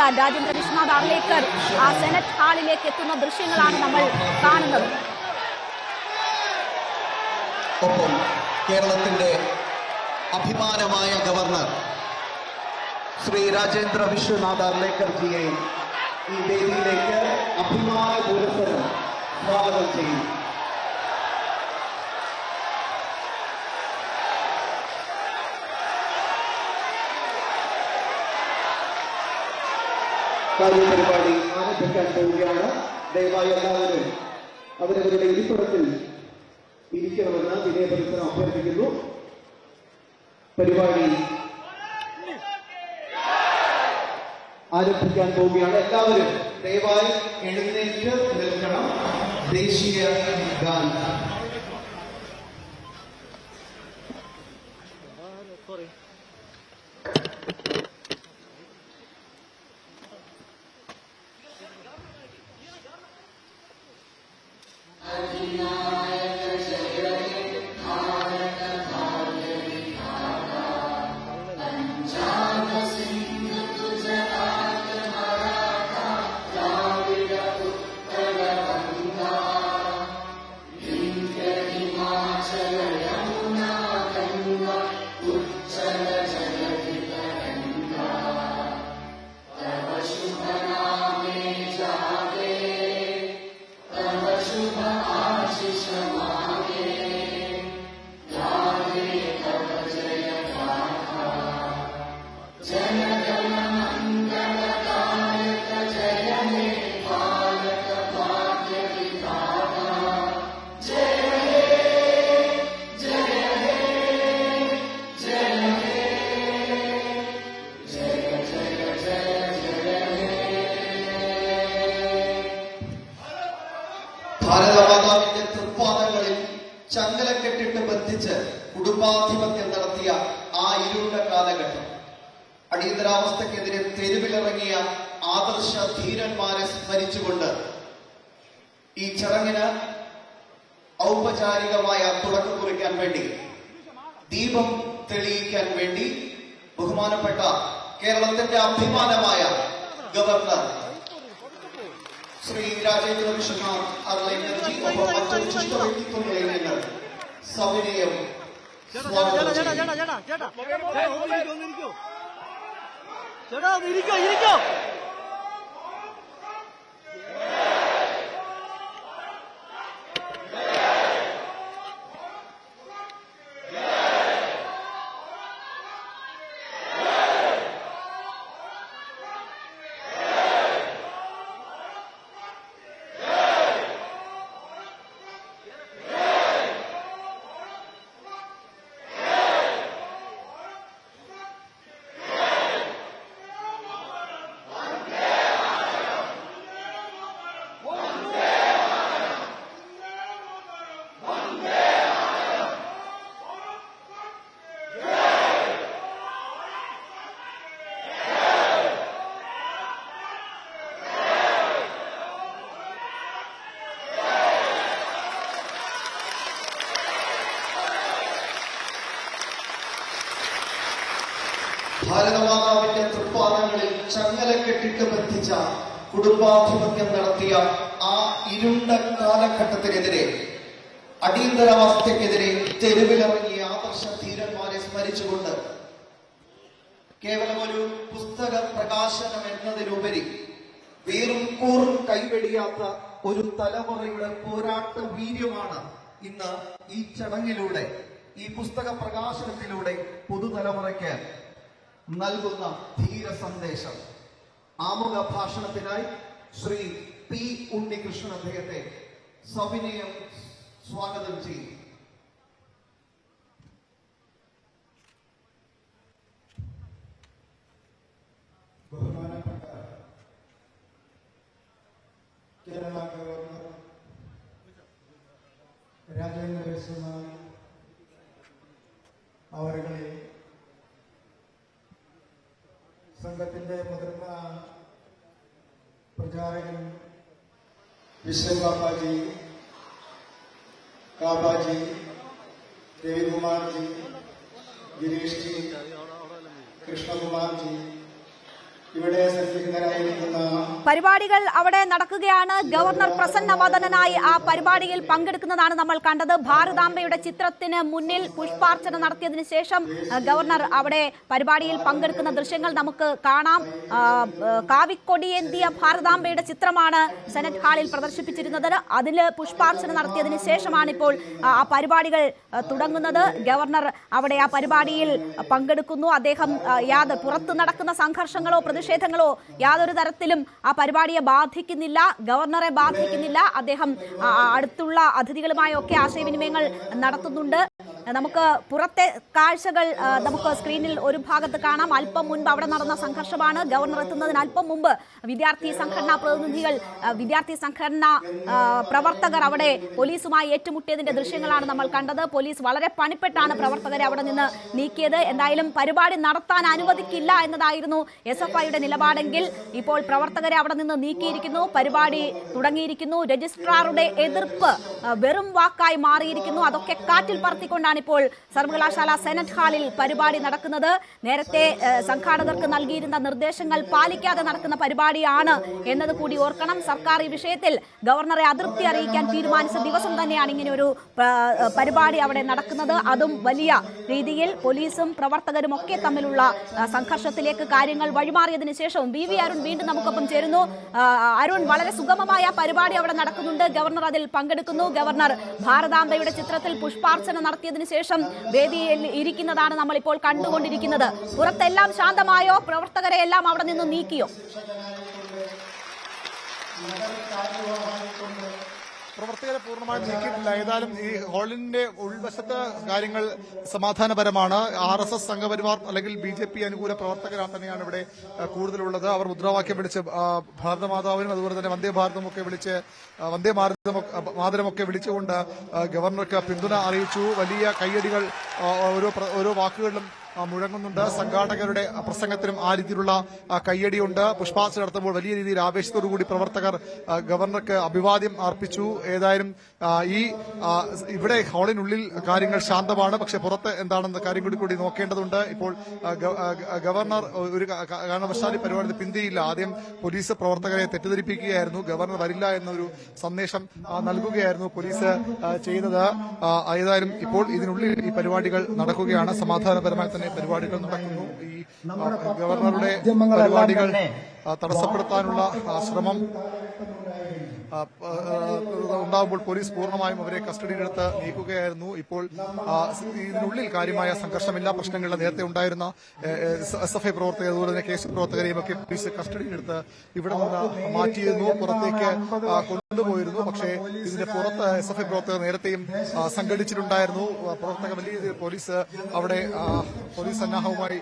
നൽകാൻ രാജേന്ദ്ര വിശ്വനാഥ് ആർലേക്കർ ആ സെനറ്റ് ഹാളിലേക്ക് എത്തുന്ന ദൃശ്യങ്ങളാണ് നമ്മൾ കാണുന്നത്. ഒപ്പം കേരളത്തിന്റെ അഭിമാനമായ ഗവർണർ ശ്രീ രാജേന്ദ്ര വിശ്വനാഥ് ആർലേക്കർജിയെ ഈ വേദിയിലേക്ക് അഭിമാന പുരസ്സരം സ്വാഗതം ചെയ്യും. പരിപാടി ആരംഭിക്കാൻ പോവുകയാണ്. ദയവായി എല്ലാവരും അവരവരുടെ ഇരിപ്പിടത്തിൽ ഇരിക്കണമെന്ന് വിനയപരിസരം അഭ്യർത്ഥിക്കുന്നു. പരിപാടി ആരംഭിക്കാൻ പോവുകയാണ്. എല്ലാവരും ദയവായി എഴുന്നേറ്റ് നിൽക്കണം. ദേശീയ ഗാനം ഭാരതമാതാവിന്റെ തൃപ്പാദങ്ങളിൽ ചങ്ങലക്കെട്ടിട്ട് ബന്ധിച്ച് കുടുംബാധിപത്യം നടത്തിയ ആ ഇരുണ്ട കാലഘട്ടം, അടിയന്തരാവസ്ഥക്കെതിരെ തെരുവിലിറങ്ങിയ ആദർശ ധീരന്മാരെ സ്മരിച്ചുകൊണ്ട് ഈ ചടങ്ങിന് ഔപചാരികമായ തുടക്കം കുറിക്കാൻ വേണ്ടി, ദീപം തെളിയിക്കാൻ വേണ്ടി ബഹുമാനപ്പെട്ട കേരളത്തിന്റെ അഭിമാനമായ ഗവർണർ ശ്രീ രാജേന്ദ്ര വിശ്വനാഥ് ആർലേക്കർജി ഒപ്പം മറ്റൊരു ശിഷ്ട വ്യക്തിത്വങ്ങളെ ഞങ്ങൾ സവിനയം സ്വാഗതം ചെയ്യുന്നു. ഭാരതമാതാവിന്റെ തൃപ്പാദങ്ങളിൽ ചങ്ങലക്കെട്ടിട്ട് ബന്ധിച്ച കുടുംബാധിപത്യം നടത്തിയ ആ ഇരുണ്ട കാലഘട്ടത്തിനെതിരെ, അടിയന്തരാവസ്ഥക്കെതിരെ തെരുവിലിറങ്ങിയ ആദർശ ധീരന്മാരെ സ്മരിച്ചുകൊണ്ട് കേവലം ഒരു പുസ്തക പ്രകാശനം എന്നതിനുപരി വീറും കൂറും കൈവെടിയാത്ത ഒരു തലമുറയുടെ പോരാട്ട വീര്യമാണ് ഇന്ന് ഈ ചടങ്ങിലൂടെ, ഈ പുസ്തക പ്രകാശനത്തിലൂടെ പുതുതലമുറയ്ക്ക് നൽകുന്ന ധീര സന്ദേശം. ആമുഖ ഭാഷണത്തിനായി ശ്രീ പി ഉണ്ണികൃഷ്ണൻ അദ്ദേഹത്തെ സവിനയം സ്വാഗതം ചെയ്യും. ബഹുമാനപ്പെട്ട കേരള ഗവർണർ രാജേന്ദ്ര വിശ്വനാഥ് അവരുടെ സംഘത്തിന്റെ മുതിർന്ന പ്രചാരകൻ വിശ്വബാബാജി, കാബാജി, രവികുമാർജി, ഗിരീഷ് ജി, കൃഷ്ണകുമാർജി, ഇവിടെ സന്നിഹിതരായിരിക്കുന്ന പരിപാടികൾ അവിടെ നടക്കുകയാണ്. ഗവർണർ പ്രസന്നവദനായി ആ പരിപാടിയിൽ പങ്കെടുക്കുന്നതാണ് നമ്മൾ കണ്ടത്. ഭാരതാംബയുടെ ചിത്രത്തിന് മുന്നിൽ പുഷ്പാർച്ചന നടത്തിയതിനു ശേഷം ഗവർണർ അവിടെ പരിപാടിയിൽ പങ്കെടുക്കുന്ന ദൃശ്യങ്ങൾ നമുക്ക് കാണാം. കാവിക്കൊടിയേന്തിയ ഭാരതാംബയുടെ ചിത്രമാണ് സെനറ്റ് ഹാളിൽ പ്രദർശിപ്പിച്ചിരുന്നത്. അതിൽ പുഷ്പാർച്ചന നടത്തിയതിനു ശേഷമാണ് ഇപ്പോൾ ആ പരിപാടികൾ തുടങ്ങുന്നത്. ഗവർണർ അവിടെ ആ പരിപാടിയിൽ പങ്കെടുക്കുന്നു. അദ്ദേഹം പുറത്ത് നടക്കുന്ന സംഘർഷങ്ങളോ പ്രതിഷേധങ്ങളോ യാതൊരു തരത്തിലും ആ പരിപാടിയെ ബാധിക്കുന്നില്ല, ഗവർണറെ ബാധിക്കുന്നില്ല. അദ്ദേഹം അടുത്തുള്ള അതിഥികളുമായൊക്കെ ആശയവിനിമയങ്ങൾ നടത്തുന്നുണ്ട്. നമുക്ക് പുറത്തെ കാഴ്ചകൾ നമുക്ക് സ്ക്രീനിൽ ഒരു ഭാഗത്ത് കാണാം. അല്പം മുൻപ് അവിടെ നടന്ന സംഘർഷമാണ്. ഗവർണർ എത്തുന്നതിന് അല്പം മുമ്പ് വിദ്യാർത്ഥി സംഘടനാ പ്രതിനിധികൾ, വിദ്യാർത്ഥി സംഘടനാ പ്രവർത്തകർ അവിടെ പോലീസുമായി ഏറ്റുമുട്ടിയതിന്റെ ദൃശ്യങ്ങളാണ് നമ്മൾ കണ്ടത്. പോലീസ് വളരെ പണിപ്പെട്ടാണ് പ്രവർത്തകരെ അവിടെ നിന്ന് നീക്കിയത്. എന്തായാലും പരിപാടി നടത്താൻ അനുവദിക്കില്ല എന്നതായിരുന്നു SFIയുടെ നിലപാടെങ്കിൽ ഇപ്പോൾ പ്രവർത്തകരെ അവിടെ നിന്ന് നീക്കിയിരിക്കുന്നു. പരിപാടി തുടങ്ങിയിരിക്കുന്നു. രജിസ്ട്രാറുടെ എതിർപ്പ് വെറും വാക്കായി മാറിയിരിക്കുന്നു. അതൊക്കെ കാറ്റിൽ പറത്തിക്കൊണ്ടാണ് ഇപ്പോൾ സർവകലാശാല സെനറ്റ് ഹാളിൽ പരിപാടി നടക്കുന്നത്. നേരത്തെ സംഘാടകർക്ക് നൽകിയിരുന്ന നിർദ്ദേശങ്ങൾ പാലിക്കാതെ നടക്കുന്ന പരിപാടിയാണ് എന്നത് കൂടി ഓർക്കണം. സർക്കാർ ഈ വിഷയത്തിൽ ഗവർണറെ അതൃപ്തി അറിയിക്കാൻ തീരുമാനിച്ച ദിവസം തന്നെയാണ് ഇങ്ങനെ ഒരു പരിപാടി അവിടെ നടക്കുന്നത്. അതും വലിയ രീതിയിൽ പോലീസും പ്രവർത്തകരും ഒക്കെ തമ്മിലുള്ള സംഘർഷത്തിലേക്ക് കാര്യങ്ങൾ വഴിമാറിയതിനു ശേഷവും BV അരുൺ വീണ്ടും നമുക്കൊപ്പം ചേരുന്നു. അരുൺ, വളരെ സുഗമമായ പരിപാടി അവിടെ നടക്കുന്നുണ്ട്. ഗവർണർ അതിൽ പങ്കെടുക്കുന്നു. ഗവർണർ ഭാരതാംബയുടെ ചിത്രത്തിൽ പുഷ്പാർച്ചന നടത്തിയതിനു ശേഷം വേദിയിൽ ഇരിക്കുന്നതാണ് നമ്മളിപ്പോൾ കണ്ടുകൊണ്ടിരിക്കുന്നത്. പുറത്തെല്ലാം ശാന്തമായോ? പ്രവർത്തകരെ എല്ലാം അവിടെ നിന്ന് നീക്കിയോ? പ്രവർത്തകരെ പൂർണ്ണമായും നീക്കിയിട്ടില്ല. ഏതായാലും ഈ ഹാളിന്റെ ഉൾവശത്ത് കാര്യങ്ങൾ സമാധാനപരമാണ്. RSS സംഘപരിവാർ അല്ലെങ്കിൽ BJP അനുകൂല പ്രവർത്തകരാണ് തന്നെയാണ് ഇവിടെ കൂടുതലുള്ളത്. അവർ മുദ്രാവാക്യം വിളിച്ച് ഭാരതമാതാവിനും അതുപോലെ തന്നെ വന്ദേ ഭാരതമൊക്കെ വിളിച്ച് വന്ദേ മാതരമൊക്കെ വിളിച്ചുകൊണ്ട് ഗവർണർക്ക് പിന്തുണ അറിയിച്ചു. വലിയ കയ്യടികൾ ഓരോ വാക്കുകളിലും മുഴങ്ങുന്നുണ്ട്. സംഘാടകരുടെ പ്രസംഗത്തിനും ആ രീതിയിലുള്ള കയ്യടിയുണ്ട്. പുഷ്പാർച്ചന നടത്തുമ്പോൾ വലിയ രീതിയിൽ ആവേശത്തോടുകൂടി പ്രവർത്തകർ ഗവർണർക്ക് അഭിവാദ്യം അർപ്പിച്ചു. ഏതായാലും ഇവിടെ ഹാളിനുള്ളിൽ കാര്യങ്ങൾ ശാന്തമാണ്. പക്ഷെ പുറത്ത് എന്താണെന്ന കാര്യം കൂടി നോക്കേണ്ടതുണ്ട്. ഇപ്പോൾ ഗവർണർ ഒരു കാരണവശാലും പരിപാടി പിന്തിയില്ല. ആദ്യം പോലീസ് പ്രവർത്തകരെ തെറ്റിദ്ധരിപ്പിക്കുകയായിരുന്നു. ഗവർണർ വരില്ല എന്നൊരു സന്ദേശം നൽകുകയായിരുന്നു പോലീസ് ചെയ്തത്. ഏതായാലും ഇപ്പോൾ ഇതിനുള്ളിൽ ഈ പരിപാടികൾ നടക്കുകയാണ്. സമാധാനപരമായി തന്നെ പരിപാടികൾ നടക്കുന്നു. ഈ ഗവർണറുടെ പരിപാടികൾ തടസ്സപ്പെടുത്താനുള്ള ശ്രമം ഉണ്ടാകുമ്പോൾ പോലീസ് പൂർണ്ണമായും അവരെ കസ്റ്റഡിയിലെടുത്ത് നീക്കുകയായിരുന്നു. ഇപ്പോൾ ഇതിനുള്ളിൽ കാര്യമായ സംഘർഷമില്ല, പ്രശ്നങ്ങളില്ല. നേരത്തെ ഉണ്ടായിരുന്ന SFI പ്രവർത്തകർ അതുപോലെ തന്നെ KSU പ്രവർത്തകരെയും ഒക്കെ പോലീസ് കസ്റ്റഡിയിലെടുത്ത് ഇവിടെ നിന്ന് മാറ്റിയിരുന്നു, പുറത്തേക്ക് കൊണ്ടുപോയിരുന്നു. പക്ഷേ ഇതിന്റെ പുറത്ത് SFI പ്രവർത്തകർ നേരത്തെയും സംഘടിച്ചിട്ടുണ്ടായിരുന്നു. പ്രവർത്തകർ വലിയ രീതിയിൽ പോലീസ് അവിടെ പോലീസ് സന്നാഹവുമായി